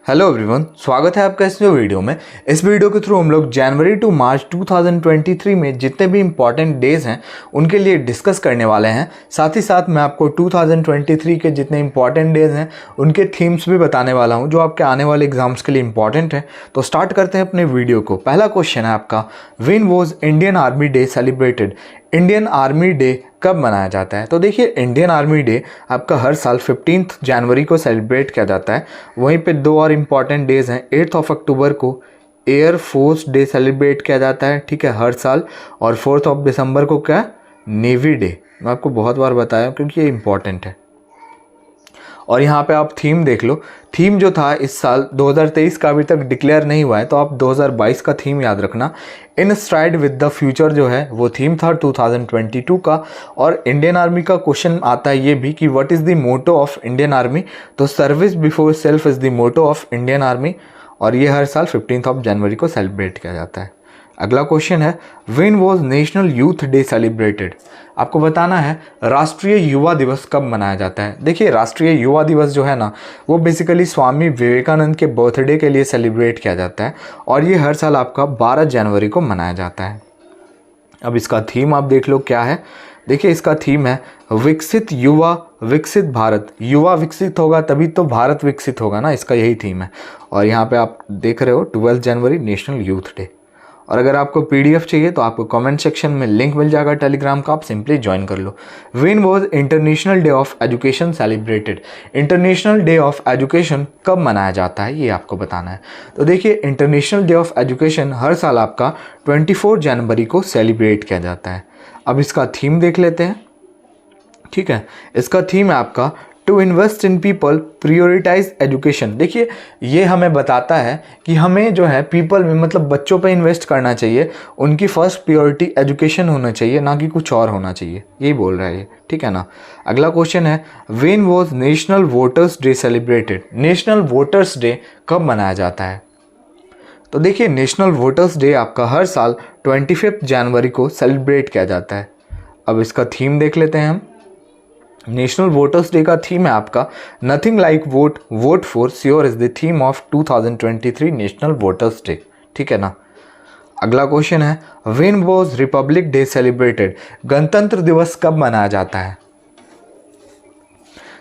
Hello everyone, स्वागत है आपका इस वीडियो में। इस वीडियो के थ्रू हम लोग जनवरी टू मार्च 2023 में जितने भी इंपॉर्टेंट डेज़ हैं उनके लिए डिस्कस करने वाले हैं। साथ ही साथ मैं आपको 2023 के जितने इंपॉर्टेंट डेज़ हैं उनके थीम्स भी बताने वाला हूं जो आपके आने वाले एग्जाम्स के लिए इंपॉर्टेंट है। तो स्टार्ट करते हैं अपने वीडियो को। पहला क्वेश्चन है आपका, when was Indian army day celebrated? Indian army day कब मनाया जाता है? तो देखिए, इंडियन आर्मी डे आपका हर साल 15 जनवरी को सेलिब्रेट किया जाता है। वहीं पे दो और इम्पॉर्टेंट डेज़ हैं। 8 अक्टूबर को एयर फोर्स डे सेलिब्रेट किया जाता है, ठीक है, हर साल। और 4 दिसंबर को क्या, नेवी डे। मैं आपको बहुत बार बताया क्योंकि ये इंपॉर्टेंट है। और यहाँ पे आप थीम देख लो। थीम जो था इस साल 2023 का अभी तक डिक्लेयर नहीं हुआ है, तो आप 2022 का थीम याद रखना। इन स्ट्राइड विद द फ्यूचर जो है वो थीम था 2022 का। और इंडियन आर्मी का क्वेश्चन आता है ये भी कि what is the motto of Indian army? तो service before self is the motto of Indian army. और ये हर साल 15 जनवरी को सेलिब्रेट किया जाता है। अगला क्वेश्चन है, when was national youth day celebrated? आपको बताना है राष्ट्रीय युवा दिवस कब मनाया जाता है। देखिए, राष्ट्रीय युवा दिवस जो है ना, वो बेसिकली स्वामी विवेकानंद के बर्थडे के लिए सेलिब्रेट किया जाता है। और ये हर साल आपका 12 जनवरी को मनाया जाता है। अब इसका थीम आप देख लो क्या है। देखिए, इसका थीम है विकसित युवा विकसित भारत। युवा विकसित होगा तभी तो भारत विकसित होगा ना, इसका यही थीम है। और यहाँ पे आप देख रहे हो 12 जनवरी नेशनल यूथ डे। और अगर आपको पीडीएफ चाहिए तो आपको कमेंट सेक्शन में लिंक मिल जाएगा टेलीग्राम का, आप सिंपली ज्वाइन कर लो। When was International Day of Education celebrated? International Day of Education कब मनाया जाता है ये आपको बताना है। तो देखिए, इंटरनेशनल डे ऑफ एजुकेशन हर साल आपका 24 जनवरी को सेलिब्रेट किया जाता है। अब इसका थीम देख लेते हैं, ठीक है। इसका थीम है आपका to invest in people, prioritise education. देखिए, ये हमें बताता है कि हमें जो है पीपल में, मतलब बच्चों पे इन्वेस्ट करना चाहिए। उनकी फर्स्ट प्रियोरिटी एजुकेशन होना चाहिए, ना कि कुछ और होना चाहिए। यही बोल रहा है ये, ठीक है ना। अगला क्वेश्चन है, when was national voters day celebrated? National voters day कब मनाया जाता है? तो देखिए, नेशनल वोटर्स डे आपका हर साल 25 जनवरी को सेलिब्रेट किया जाता है। अब इसका थीम देख लेते हैं हम। नेशनल वोटर्स डे का थीम है आपका nothing like what, vote for sure is the theme of 2023 national voters day, ठीक है ना। अगला क्वेश्चन है, when was Republic day celebrated? गणतंत्र दिवस कब मनाया जाता है?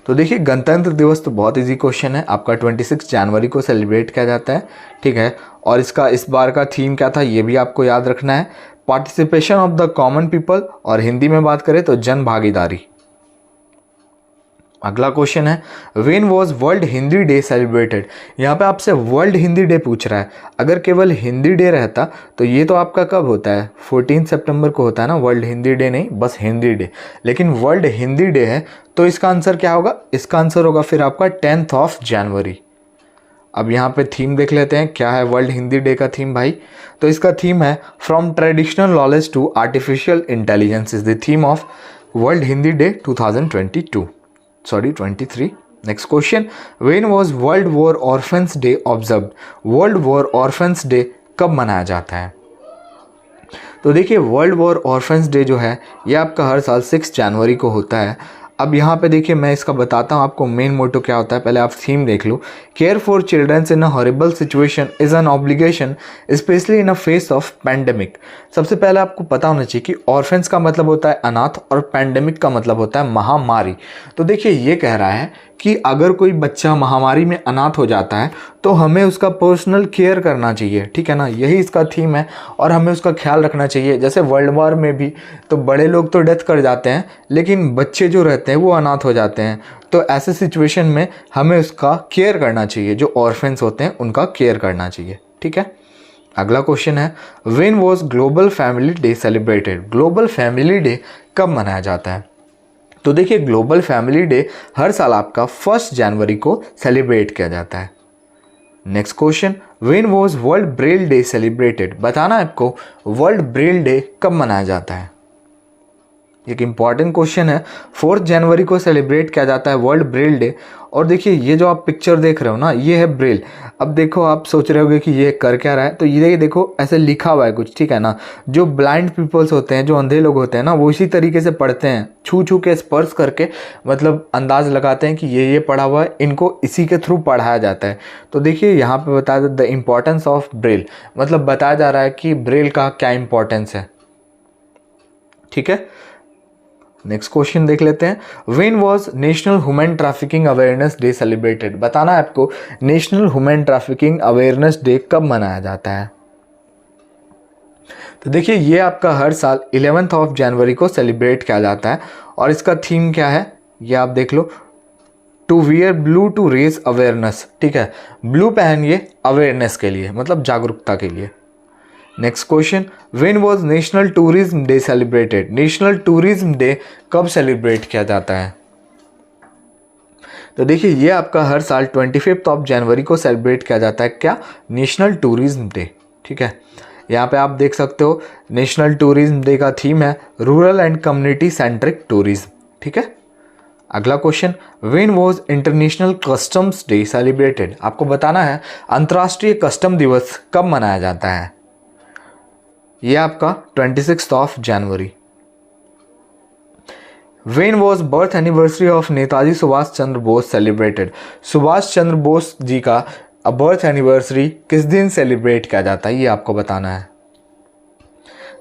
तो देखिए, गणतंत्र दिवस तो बहुत इजी क्वेश्चन है। आपका 26 जनवरी को सेलिब्रेट किया जाता है, ठीक है। और इसका इस बार का थीम क्या था ये भी आपको याद रखना है, participation of the common people. और हिंदी में बात करें तो जन भागीदारी। अगला क्वेश्चन है, when was world Hindi day celebrated? यहाँ पे आपसे वर्ल्ड हिंदी डे पूछ रहा है। अगर केवल हिंदी डे रहता तो ये तो आपका कब होता है, 14 सितंबर को होता है ना। वर्ल्ड हिंदी डे नहीं, बस हिंदी डे। लेकिन वर्ल्ड हिंदी डे है तो इसका आंसर क्या होगा? इसका आंसर होगा फिर आपका 10 जनवरी। अब यहाँ पे थीम देख लेते हैं क्या है वर्ल्ड हिंदी डे का थीम भाई। तो इसका थीम है from traditional knowledge to artificial intelligence is the theme of world Hindi day 2023। Next question, when was world war orphans day observed? World war orphans day कब मनाया जाता है? तो देखिए, वर्ल्ड वॉर ऑर्फेंस डे जो है ये आपका हर साल 6 जनवरी को होता है। अब यहाँ पे देखिए, मैं इसका बताता हूँ आपको मेन मोटो क्या होता है। पहले आप थीम देख लो। Care for childrens in a horrible situation is an obligation specially in a face of pandemic. सबसे पहले आपको पता होना चाहिए कि ऑर्फेंस का मतलब होता है अनाथ और पैंडेमिक का मतलब होता है महामारी। तो देखिए, ये कह रहा है कि अगर कोई बच्चा महामारी में अनाथ हो जाता है तो हमें उसका पर्सनल केयर करना चाहिए, ठीक है ना। यही इसका थीम है और हमें उसका ख्याल रखना चाहिए। जैसे वर्ल्ड वॉर में भी तो बड़े लोग तो डेथ कर जाते हैं लेकिन बच्चे जो रहते हैं वो अनाथ हो जाते हैं। तो ऐसे सिचुएशन में हमें उसका केयर करना चाहिए, जो ऑर्फेंस होते हैं उनका केयर करना चाहिए, ठीक है। अगला क्वेश्चन है, when was global family day celebrated? Global family day कब मनाया जाता है? तो देखिए, ग्लोबल फैमिली डे हर साल आपका 1 जनवरी को सेलिब्रेट किया जाता है। Next question, when was world Braille day celebrated? बताना है आपको वर्ल्ड ब्रेल डे कब मनाया जाता है। एक इम्पॉर्टेंट क्वेश्चन है, 4 जनवरी को सेलिब्रेट किया जाता है वर्ल्ड ब्रेल डे। और देखिए ये जो आप पिक्चर देख रहे हो ना, ये है ब्रेल। अब देखो आप सोच रहे होगे कि ये कर क्या रहा है, तो ये देखो ऐसे लिखा हुआ है कुछ, ठीक है ना। जो ब्लाइंड पीपल्स होते हैं, जो अंधे लोग होते हैं ना, वो इसी तरीके से पढ़ते हैं, छू छू के स्पर्श करके मतलब अंदाज लगाते हैं कि ये पढ़ा हुआ है, इनको इसी के थ्रू पढ़ाया जाता है। तो देखिए यहाँ पे बता दे द इम्पॉर्टेंस ऑफ ब्रेल, मतलब बताया जा रहा है कि ब्रेल का क्या इंपॉर्टेंस है, ठीक है। नेक्स्ट क्वेश्चन देख लेते हैं। When was national human trafficking awareness day celebrated? बताना है आपको national human trafficking awareness day कब मनाया जाता है। तो देखिए ये आपका हर साल 11 ऑफ जनवरी को सेलिब्रेट किया जाता है और इसका थीम क्या है ये आप देख लो, to wear blue to raise awareness, ठीक है। ब्लू पहनिए अवेयरनेस के लिए, मतलब जागरूकता के लिए। Next question, when was national tourism day celebrated? National tourism day कब सेलिब्रेट किया जाता है? तो देखिए ये आपका हर साल 25 ऑफ जनवरी को सेलिब्रेट किया जाता है, क्या? नेशनल टूरिज्म डे, ठीक है। यहाँ पे आप देख सकते हो नेशनल टूरिज्म डे का थीम है rural and community centric tourism, ठीक है। अगला question, when was international customs day celebrated? आपको बताना है अंतर्राष्ट्रीय कस्टम दिवस कब मनाया जाता है। ये आपका 26 of January. When was birth anniversary of Netaji Subhash Chandra Bose celebrated? Subhash Chandra Bose ji का बर्थ एनिवर्सरी किस दिन सेलिब्रेट किया जाता है, ये आपको बताना है।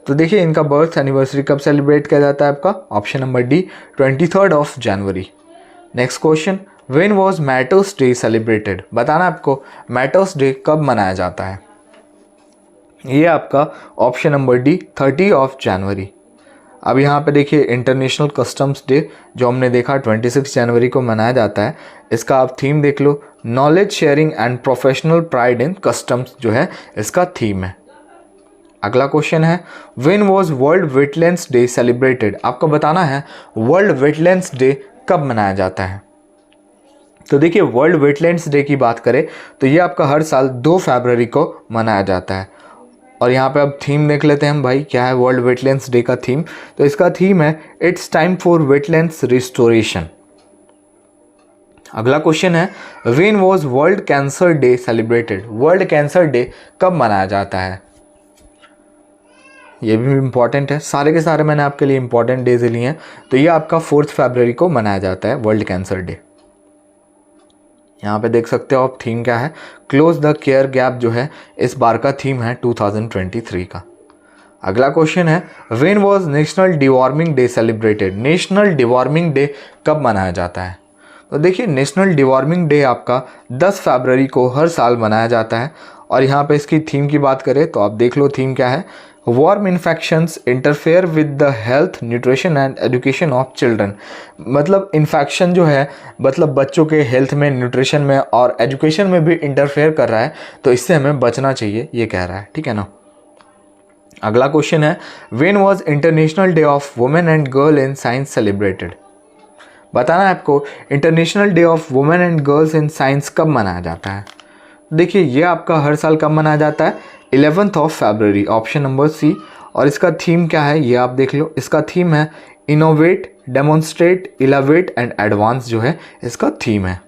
तो देखिए इनका बर्थ एनिवर्सरी कब सेलिब्रेट किया जाता है आपका, option number D 23 of January. Next question, when was matters day celebrated? बताना आपको मैटर्स डे कब मनाया जाता है। ये आपका option number D 30 of January. अब यहाँ पे देखिए इंटरनेशनल कस्टम्स डे जो हमने देखा 26 जनवरी को मनाया जाता है, इसका आप थीम देख लो, knowledge sharing and professional pride in customs जो है इसका थीम है। अगला क्वेश्चन है, when was World Wetlands Day celebrated? आपको बताना है वर्ल्ड वेटलैंड्स डे कब मनाया जाता है। तो देखिए वर्ल्ड वेटलैंड्स डे की बात करें तो ये आपका हर साल 2 फरवरी को मनाया जाता है। और यहाँ पे अब थीम देख लेते हैं हम भाई, क्या है वर्ल्ड वेटलैंड्स डे का थीम। तो इसका थीम है it's time for wetlands restoration. अगला क्वेश्चन है, when was world cancer day celebrated? World cancer day कब मनाया जाता है। ये भी इंपॉर्टेंट है, सारे के सारे मैंने आपके लिए इंपॉर्टेंट डेज लिए हैं। तो ये आपका 4 फरवरी को मनाया जाता है वर्ल्ड कैंसर डे। यहाँ पे देख सकते हो आप थीम क्या है, क्लोज द केयर गैप जो है इस बार का थीम है 2023 का। अगला क्वेश्चन है, when was national deworming day celebrated? National deworming day कब मनाया जाता है। तो देखिए नेशनल डिवॉर्मिंग डे आपका 10 फरवरी को हर साल मनाया जाता है। और यहाँ पे इसकी थीम की बात करें तो आप देख लो थीम क्या है, warm infections interfere with the health nutrition and education of children. मतलब इन्फेक्शन जो है मतलब बच्चों के हेल्थ में, न्यूट्रिशन में और एजुकेशन में भी इंटरफेयर कर रहा है, तो इससे हमें बचना चाहिए, ये कह रहा है, ठीक है ना। अगला क्वेश्चन है, when was International Day of women and girl in science celebrated? बताना है आपको international Day of women and girls in science कब मनाया जाता है। देखिए ये आपका हर साल कब मनाया जाता है, 11 of February, option number C. और इसका थीम क्या है ये आप देख लो, इसका थीम है इनोवेट, डेमोन्स्ट्रेट, इलावेट एंड एडवांस जो है इसका थीम है।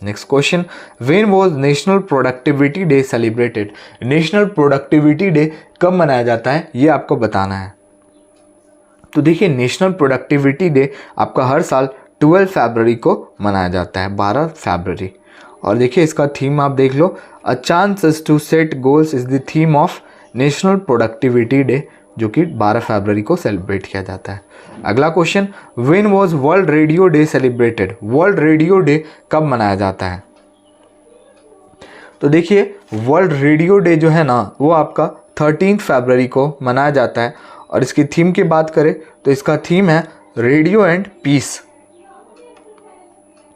Next question, when was national Productivity day celebrated? National Productivity day कब मनाया जाता है ये आपको बताना है। तो देखिए नेशनल प्रोडक्टिविटी डे आपका हर साल 12 फरवरी को मनाया जाता है, 12 फरवरी। और देखिए इसका थीम आप देख लो, a chance to set goals is the theme of National Productivity Day, जो कि 12 फरवरी को सेलिब्रेट किया जाता है। अगला question, when was world radio day celebrated? World radio day कब मनाया जाता है। तो देखिए वर्ल्ड रेडियो डे जो है ना वो आपका 13 फरवरी को मनाया जाता है। और इसकी थीम की बात करें तो इसका थीम है radio and peace.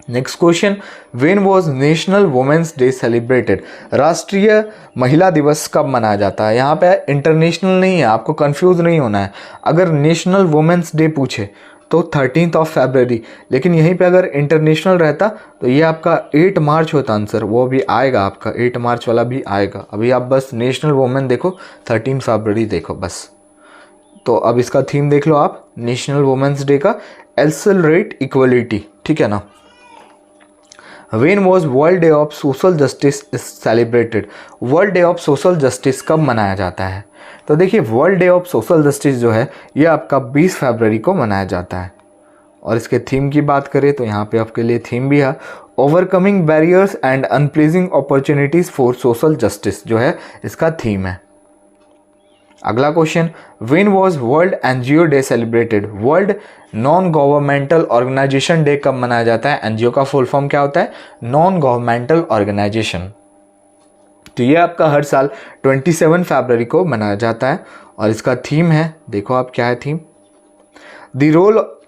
Next question, when was national women's day celebrated? राष्ट्रीय महिला दिवस कब मनाया जाता है। यहाँ पे इंटरनेशनल नहीं है, आपको कंफ्यूज नहीं होना है। अगर नेशनल वुमेन्स डे पूछे तो 13 ऑफ फरवरी, लेकिन यहीं पे अगर इंटरनेशनल रहता तो ये आपका 8 मार्च होता आंसर, वो भी आएगा आपका 8 मार्च वाला भी आएगा। अभी आप बस नेशनल वुमेन देखो, 13 फरवरी देखो बस। तो अब इसका थीम देख लो आप, नेशनल वुमेन्स डे का, एक्सेलरेट इक्वलिटी, ठीक है ना। When was World Day of Social Justice is celebrated? World day of social justice कब मनाया जाता है? तो देखिए world day of social justice जो है ये आपका 20 फरवरी को मनाया जाता है। और इसके थीम की बात करें तो यहाँ पे आपके लिए थीम भी है, overcoming barriers and unleashing opportunities for social justice जो है इसका थीम है। अगला question, when was World NGO Day celebrated? World Non governmental Organisation Day कब मनाया जाता है? एनजीओ का फुल फॉर्म क्या होता है? Non governmental organisation. तो ये आपका हर साल 27 फरवरी को मनाया जाता है और इसका थीम है, देखो आप क्या है theme,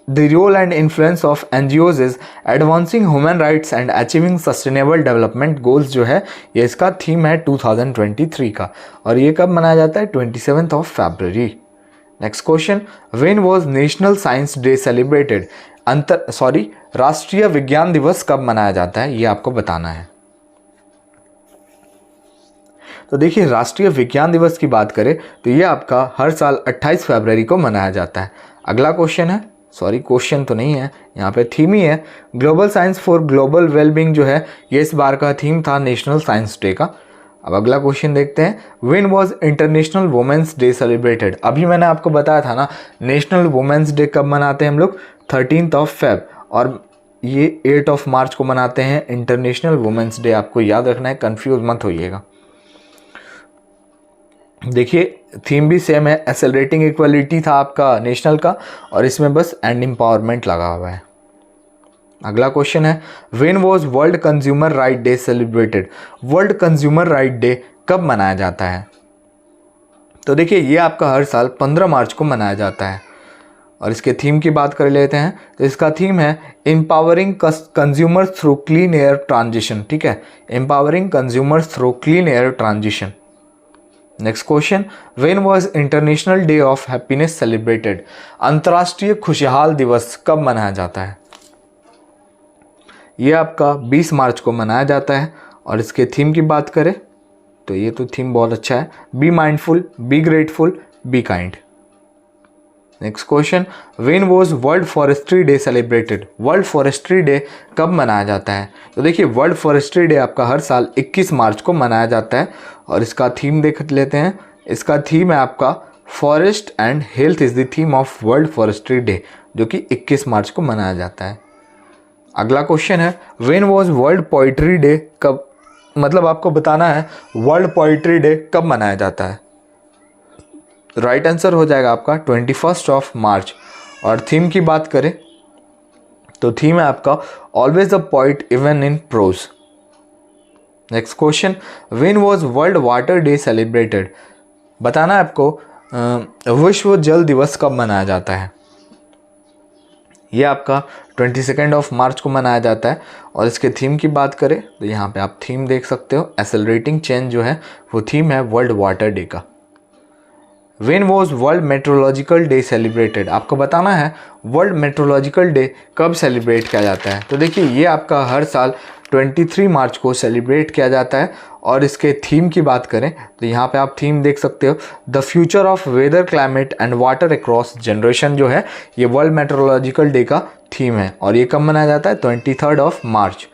The role and influence of NGOs is advancing human rights and achieving sustainable development goals जो है ये इसका थीम है 2023 का। और ये कब मनाया जाता है? 27th of February। Next question, when was national science day celebrated? राष्ट्रीय विज्ञान दिवस कब मनाया जाता है ये आपको बताना है। तो देखिए राष्ट्रीय विज्ञान दिवस की बात करें तो ये आपका हर साल 28 फरवरी को मनाया जाता है। अगला क्वेश्चन है, क्वेश्चन तो नहीं है, यहाँ पे थीम ही है, global science for global wellbeing जो है ये इस बार का थीम था नेशनल साइंस डे का। अब अगला क्वेश्चन देखते हैं, when was international women's day celebrated? अभी मैंने आपको बताया था ना नेशनल वुमेन्स डे कब मनाते हैं हम लोग? 13th of Feb, और ये 8 of March को मनाते हैं इंटरनेशनल वुमेन्स डे। आपको याद रखना है, कंफ्यूज मत होइएगा। देखिए थीम भी सेम है, एक्सेलरेटिंग इक्वलिटी था आपका नेशनल का, और इसमें बस एंड एम्पावरमेंट लगा हुआ है। अगला क्वेश्चन है, when was world consumer right day celebrated? World consumer right day कब मनाया जाता है? तो देखिए ये आपका हर साल 15 मार्च को मनाया जाता है। और इसके थीम की बात कर लेते हैं तो इसका थीम है empowering consumers through clean air transition, ठीक है, empowering consumers through clean air transition. Next question, when was International Day of happiness celebrated? अंतर्राष्ट्रीय खुशहाल दिवस कब मनाया जाता है? ये आपका 20 मार्च को मनाया जाता है। और इसके थीम की बात करें तो ये तो थीम बहुत अच्छा है, be mindful, be grateful, be kind. Next question, when was world forestry day celebrated? World forestry day कब मनाया जाता है? तो देखिए वर्ल्ड फॉरेस्ट्री डे आपका हर साल 21 मार्च को मनाया जाता है। और इसका थीम देख लेते हैं, इसका थीम है आपका forest and health is the theme of world forestry day, जो कि 21 मार्च को मनाया जाता है। अगला क्वेश्चन है, when was world poetry day कब, मतलब आपको बताना है वर्ल्ड पोइट्री डे कब मनाया जाता है। राइट आंसर हो जाएगा आपका 21 of March। और थीम की बात करें तो थीम है आपका always the poet even in prose. Next question, when was world water day celebrated? बताना है आपको विश्व जल दिवस कब मनाया जाता है। ये आपका 22 of March को मनाया जाता है। और इसके थीम की बात करें तो यहाँ पे आप थीम देख सकते हो, एक्सेलरेटिंग चेंज जो है वो थीम है वर्ल्ड वाटर डे का। When was world metrological day celebrated? आपको बताना है वर्ल्ड मेट्रोलॉजिकल डे कब सेलिब्रेट किया जाता है। तो देखिए ये आपका हर साल 23 मार्च को सेलिब्रेट किया जाता है। और इसके थीम की बात करें तो यहाँ पे आप थीम देख सकते हो, the future of weather climate and water across generation जो है ये वर्ल्ड मेट्रोलॉजिकल डे का थीम है। और ये कब मनाया जाता है? 23 of March।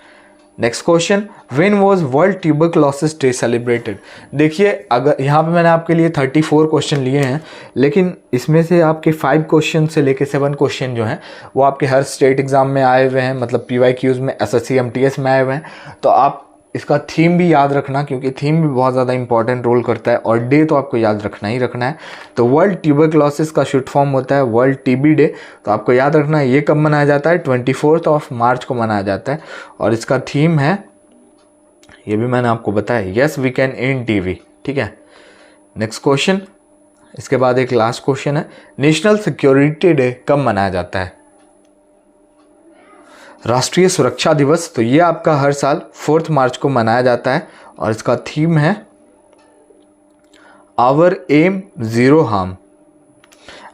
Next question, when was world tuberculosis day celebrated? देखिए अगर यहाँ पे मैंने आपके लिए 34 क्वेश्चन लिए हैं, लेकिन इसमें से आपके 5 क्वेश्चन से लेके 7 क्वेश्चन जो हैं वो आपके हर स्टेट एग्ज़ाम में आए हुए हैं, मतलब PYQs में, SSC MTS में आए हुए हैं। तो आप इसका थीम भी याद रखना, क्योंकि थीम भी बहुत ज़्यादा इंपॉर्टेंट रोल करता है, और डे तो आपको याद रखना ही रखना है। तो वर्ल्ड ट्यूबरक्लोसिस का शॉर्ट फॉर्म होता है वर्ल्ड TB डे, तो आपको याद रखना है ये कब मनाया जाता है? 24 of March को मनाया जाता है। और इसका थीम है, ये भी मैंने आपको बताया, yes we can and TB, ठीक है। नेक्स्ट क्वेश्चन, इसके बाद एक लास्ट क्वेश्चन है, नेशनल सिक्योरिटी डे कब मनाया जाता है? राष्ट्रीय सुरक्षा दिवस, तो ये आपका हर साल 4 मार्च को मनाया जाता है। और इसका थीम है our aim zero harm.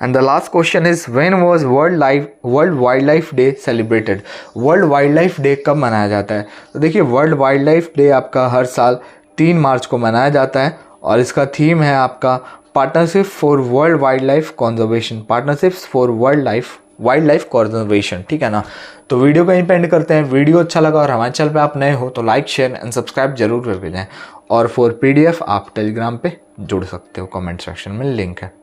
And the last question is, when was world wildlife day celebrated? World wildlife day कब मनाया जाता है? तो देखिए वर्ल्ड वाइल्ड लाइफ डे आपका हर साल 3 मार्च को मनाया जाता है। और इसका थीम है आपका partnership for world wild life conservation, partnerships for wild life conservation, ठीक है ना। तो वीडियो को यहीं पे एंड करते हैं। वीडियो अच्छा लगा और हमारे चैनल पे आप नए हो तो लाइक शेयर एंड सब्सक्राइब जरूर करके जाएं। और फॉर PDF आप टेलीग्राम पे जुड़ सकते हो, कमेंट सेक्शन में लिंक है।